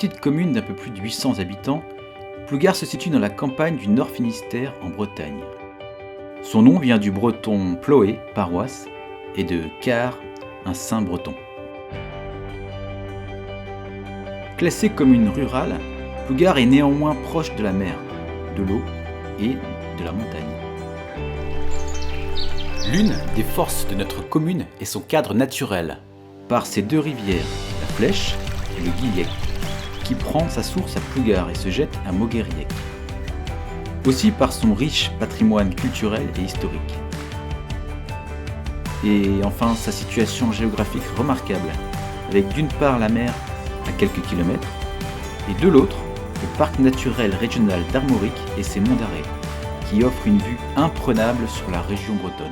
petite commune d'un peu plus de 800 habitants, Plougard se situe dans la campagne du Nord Finistère en Bretagne. Son nom vient du breton ploé, paroisse, et de car, un saint breton. Classée commune rurale, Plougard est néanmoins proche de la mer, de l'eau et de la montagne. L'une des forces de notre commune est son cadre naturel, par ses deux rivières, la Flèche et le Guillec, qui prend sa source à Plougard et se jette à Moguériec. Aussi par son riche patrimoine culturel et historique. Et enfin sa situation géographique remarquable, avec d'une part la mer à quelques kilomètres, et de l'autre, le parc naturel régional d'Armorique et ses monts d'Arrée, qui offrent une vue imprenable sur la région bretonne.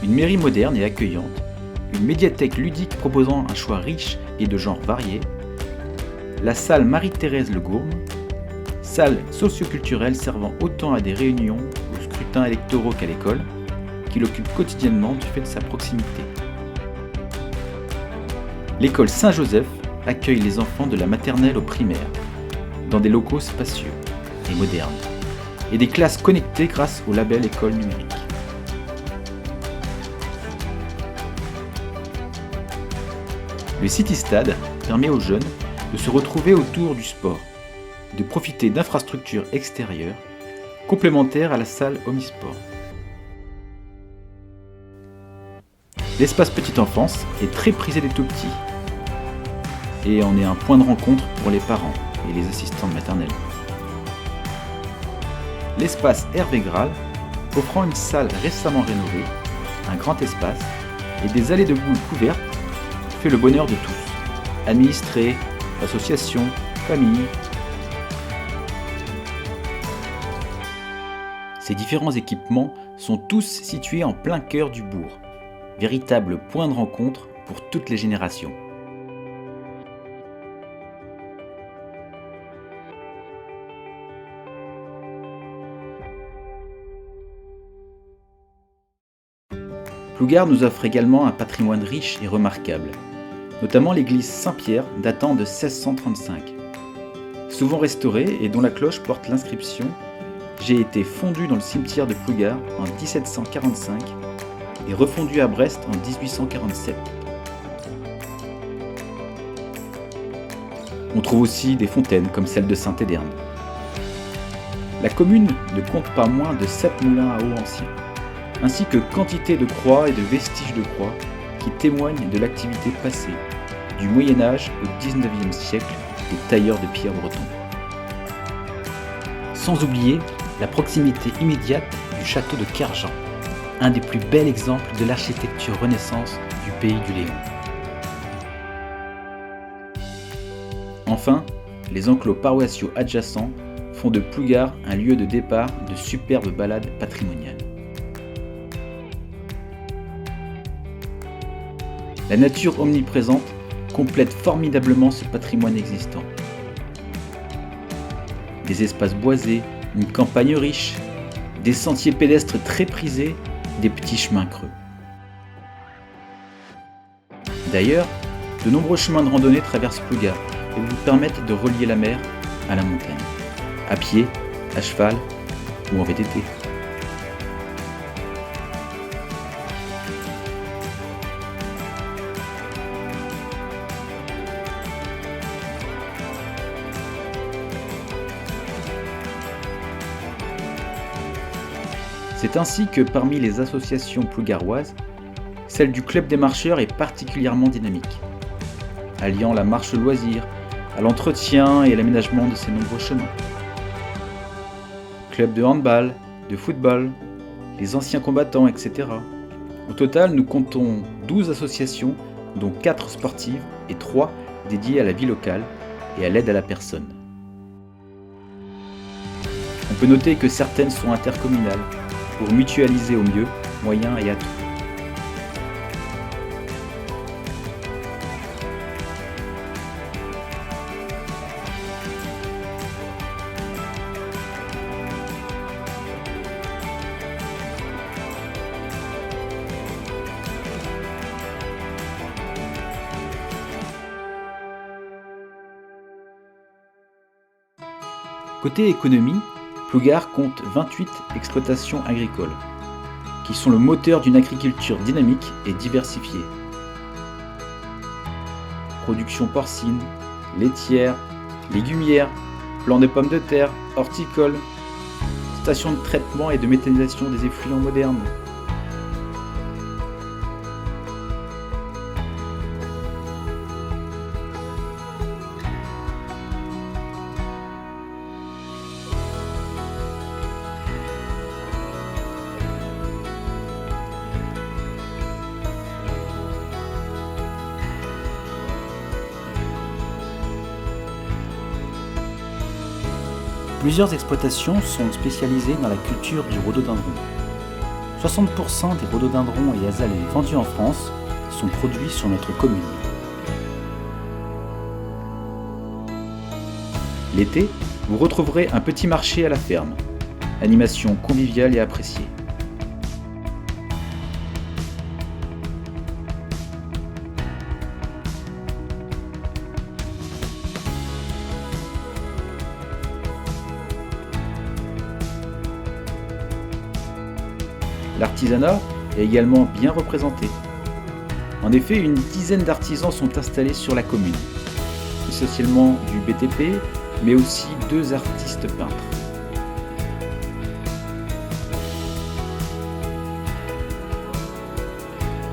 Une mairie moderne et accueillante, une médiathèque ludique proposant un choix riche et de genres variés, la salle Marie-Thérèse Le Gourme, salle socio-culturelle servant autant à des réunions, aux scrutins électoraux qu'à l'école, qui l'occupe quotidiennement du fait de sa proximité. L'école Saint-Joseph accueille les enfants de la maternelle au primaire, dans des locaux spacieux et modernes, et des classes connectées grâce au label École numérique. Le City Stade permet aux jeunes de se retrouver autour du sport, de profiter d'infrastructures extérieures, complémentaires à la salle Omnisport. L'espace petite enfance est très prisé des tout-petits et en est un point de rencontre pour les parents et les assistants de maternelle. L'espace Hervé Graal, offrant une salle récemment rénovée, un grand espace et des allées de boules couvertes, fait le bonheur de tous, administrés, associations, familles. Ces différents équipements sont tous situés en plein cœur du bourg, véritable point de rencontre pour toutes les générations. Plougard nous offre également un patrimoine riche et remarquable, notamment l'église Saint-Pierre datant de 1635. Souvent restaurée et dont la cloche porte l'inscription « J'ai été fondu dans le cimetière de Plougard en 1745 et refondu à Brest en 1847 ». On trouve aussi des fontaines comme celle de Saint-Éderne. La commune ne compte pas moins de 7 moulins à eau anciens, ainsi que quantité de croix et de vestiges de croix qui témoignent de l'activité passée, du Moyen-Âge au XIXe siècle, des tailleurs de pierre bretons. Sans oublier la proximité immédiate du château de Kerjan, un des plus bels exemples de l'architecture Renaissance du pays du Léon. Enfin, les enclos paroissiaux adjacents font de Plougard un lieu de départ de superbes balades patrimoniales. La nature omniprésente complète formidablement ce patrimoine existant. Des espaces boisés, une campagne riche, des sentiers pédestres très prisés, des petits chemins creux. D'ailleurs, de nombreux chemins de randonnée traversent Plougard et vous permettent de relier la mer à la montagne, à pied, à cheval ou en VTT. C'est ainsi que parmi les associations plougaroises, celle du Club des marcheurs est particulièrement dynamique, alliant la marche loisir à l'entretien et à l'aménagement de ses nombreux chemins. Club de handball, de football, les anciens combattants, etc. Au total, nous comptons 12 associations, dont 4 sportives et 3 dédiées à la vie locale et à l'aide à la personne. On peut noter que certaines sont intercommunales, pour mutualiser au mieux moyens et atouts. Côté économie, Plougard compte 28 exploitations agricoles, qui sont le moteur d'une agriculture dynamique et diversifiée. Production porcine, laitière, légumière, plants de pommes de terre, horticoles, stations de traitement et de méthanisation des effluents modernes. Plusieurs exploitations sont spécialisées dans la culture du rhododendron. 60% des rhododendrons et azalées vendus en France sont produits sur notre commune. L'été, vous retrouverez un petit marché à la ferme. Animation conviviale et appréciée. L'artisanat est également bien représenté. En effet, une dizaine d'artisans sont installés sur la commune, essentiellement du BTP, mais aussi 2 artistes peintres.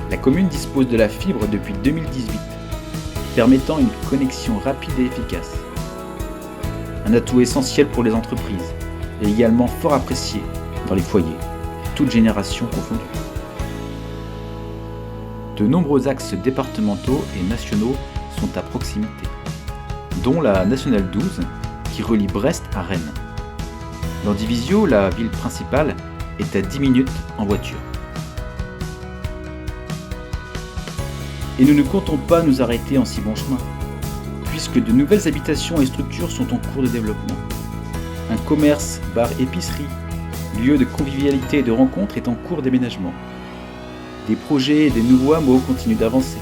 La commune dispose de la fibre depuis 2018, permettant une connexion rapide et efficace. Un atout essentiel pour les entreprises, et également fort apprécié dans les foyers, toutes générations confondues. De nombreux axes départementaux et nationaux sont à proximité, dont la nationale 12 qui relie Brest à Rennes. Dans Divisio, la ville principale, est à 10 minutes en voiture. Et nous ne comptons pas nous arrêter en si bon chemin, puisque de nouvelles habitations et structures sont en cours de développement. Un commerce, bar, épicerie, lieu de convivialité et de rencontre est en cours d'aménagement. Des projets et des nouveaux hameaux continuent d'avancer.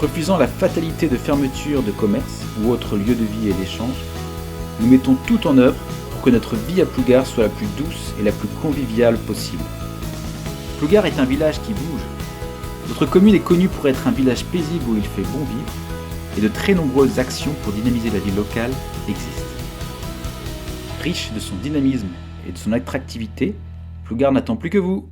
Refusant la fatalité de fermeture de commerce ou autres lieux de vie et d'échange, nous mettons tout en œuvre pour que notre vie à Plougard soit la plus douce et la plus conviviale possible. Plougard est un village qui bouge. Notre commune est connue pour être un village paisible où il fait bon vivre, et de très nombreuses actions pour dynamiser la vie locale existent. Riche de son dynamisme et de son attractivité, Plougard n'attend plus que vous.